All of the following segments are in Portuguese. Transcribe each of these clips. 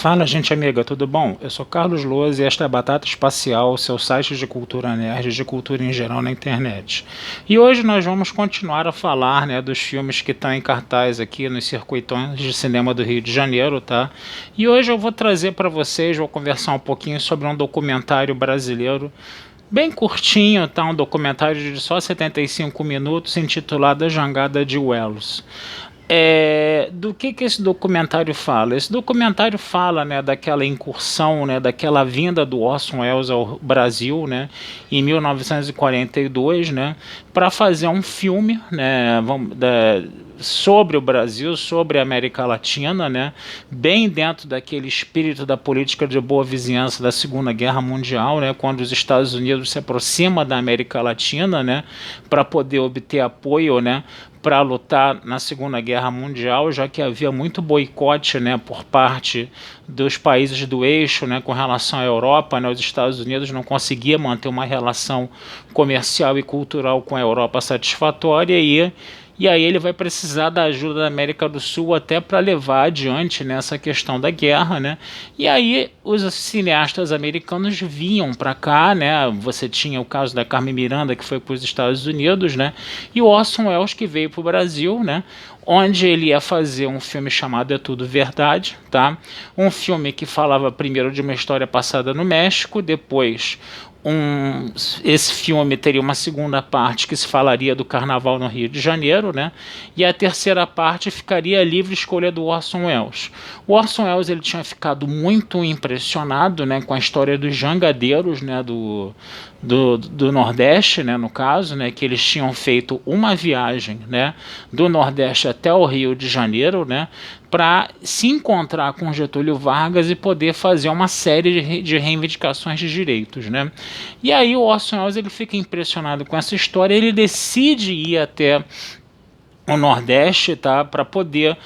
Fala, gente amiga, tudo bom? Eu sou Carlos Loas e esta é a Batata Espacial, seu site de cultura nerd, de cultura em geral na internet. E hoje nós vamos continuar a falar, dos filmes que estão em cartaz aqui nos circuitões de cinema do Rio de Janeiro, tá? E hoje eu vou trazer para vocês, vou conversar um pouquinho sobre um documentário brasileiro bem curtinho, tá? Um documentário de só 75 minutos intitulado A Jangada de Welles. Do que esse documentário fala? Esse documentário fala, daquela incursão, daquela vinda do Orson Welles ao Brasil, em 1942, para fazer um filme, sobre o Brasil, sobre a América Latina, bem dentro daquele espírito da política de boa vizinhança da Segunda Guerra Mundial, quando os Estados Unidos se aproximam da América Latina, para poder obter apoio, para lutar na Segunda Guerra Mundial, já que havia muito boicote, por parte dos países do eixo, com relação à Europa, os Estados Unidos não conseguiam manter uma relação comercial e cultural com a Europa satisfatória e aí ele vai precisar da ajuda da América do Sul até para levar adiante nessa questão da guerra, E aí os cineastas americanos vinham para cá, Você tinha o caso da Carmen Miranda, que foi para os Estados Unidos, E o Orson Welles, que veio para o Brasil, onde ele ia fazer um filme chamado É Tudo Verdade, tá? Um filme que falava primeiro de uma história passada no México, depois esse filme teria uma segunda parte que se falaria do carnaval no Rio de Janeiro, e a terceira parte ficaria a livre escolha do Orson Welles. O Orson Welles ele tinha muito impressionado, com a história dos jangadeiros, do Nordeste, no caso, que eles tinham feito uma viagem, do Nordeste até o Rio de Janeiro, para se encontrar com Getúlio Vargas e poder fazer uma série de reivindicações de direitos, E aí o Orson Welles ele fica impressionado com essa história, ele decide ir até o Nordeste, tá, para poder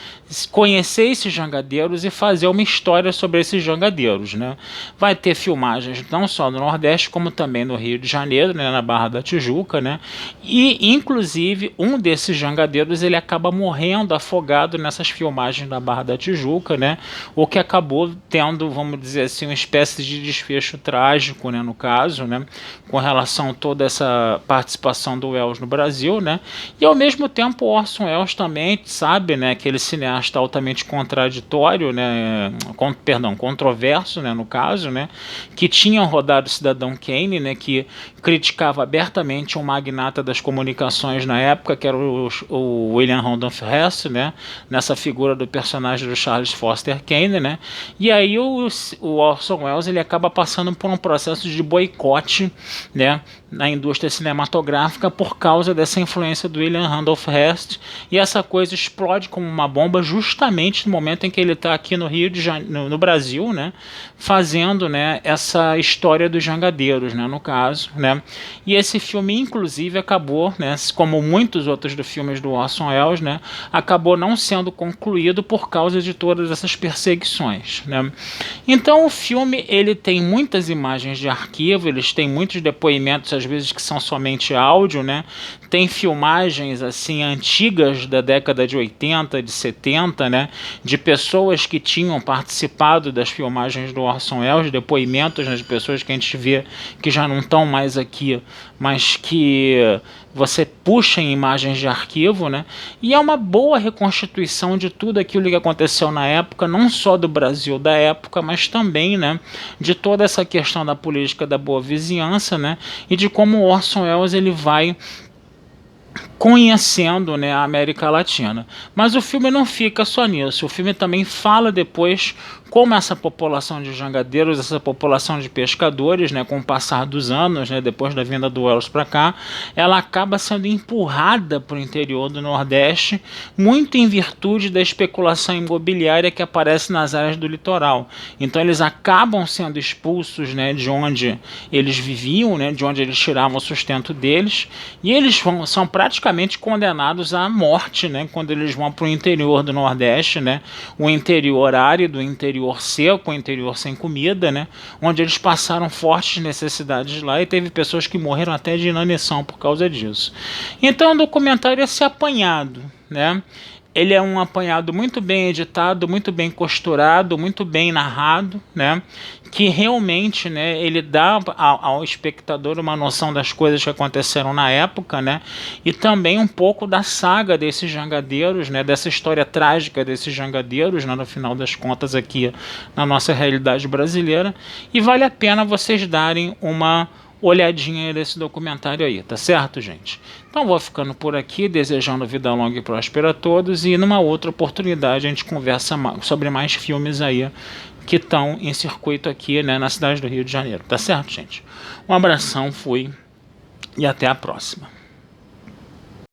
conhecer esses jangadeiros e fazer uma história sobre esses jangadeiros, Vai ter filmagens não só no Nordeste, como também no Rio de Janeiro, na Barra da Tijuca, E, inclusive, um desses jangadeiros, ele acaba morrendo afogado nessas filmagens da Barra da Tijuca, O que acabou tendo, vamos dizer assim, uma espécie de desfecho trágico, no caso, Com relação a toda essa participação do Welles no Brasil, E, ao mesmo tempo, o Orson Welles também sabe, aquele cineasta altamente contraditório, controverso, no caso, que tinha rodado Cidadão Kane, que criticava abertamente um magnata das comunicações na época, que era o William Randolph Hearst, nessa figura do personagem do Charles Foster Kane, E aí o Orson Welles ele acaba passando por um processo de boicote, na indústria cinematográfica por causa dessa influência do William Randolph Hearst, e essa coisa explode como uma bomba justamente no momento em que ele está aqui no Rio de Janeiro, no Brasil, fazendo, essa história dos jangadeiros, no caso, E esse filme, inclusive, acabou, como muitos outros dos filmes do Orson Welles, acabou não sendo concluído por causa de todas essas perseguições, Então o filme ele tem muitas imagens de arquivo, eles têm muitos depoimentos às vezes que são somente áudio, Tem filmagens assim antigas da década de 80, de 70, de pessoas que tinham participado das filmagens do Orson Welles, depoimentos, de pessoas que a gente vê que já não estão mais aqui, mas que você puxa em imagens de arquivo, E é uma boa reconstituição de tudo aquilo que aconteceu na época, não só do Brasil da época, mas também, de toda essa questão da política da boa vizinhança, E de como o Orson Welles ele vai conhecendo, a América Latina. Mas o filme não fica só nisso, o filme também fala depois como essa população de jangadeiros, essa população de pescadores, com o passar dos anos, depois da vinda do Welles para cá, ela acaba sendo empurrada para o interior do Nordeste, muito em virtude da especulação imobiliária que aparece nas áreas do litoral. Então eles acabam sendo expulsos, de onde eles viviam, de onde eles tiravam o sustento deles, e eles são praticamente condenados à morte, quando eles vão para o interior do Nordeste, o interior árido, o interior seco, o interior sem comida, onde eles passaram fortes necessidades lá e teve pessoas que morreram até de inanição por causa disso. Então o documentário é esse apanhado, ele é um apanhado muito bem editado, muito bem costurado, muito bem narrado, né? Que realmente, né, ele dá ao espectador uma noção das coisas que aconteceram na época, né? E também um pouco da saga desses jangadeiros, né? Dessa história trágica desses jangadeiros, né, no final das contas aqui na nossa realidade brasileira. E vale a pena vocês darem uma olhadinha nesse documentário aí, tá certo, gente? Então vou ficando por aqui, desejando vida longa e próspera a todos, e numa outra oportunidade a gente conversa sobre mais filmes aí que estão em circuito aqui, né, na cidade do Rio de Janeiro, tá certo, gente? Um abração, fui e até a próxima.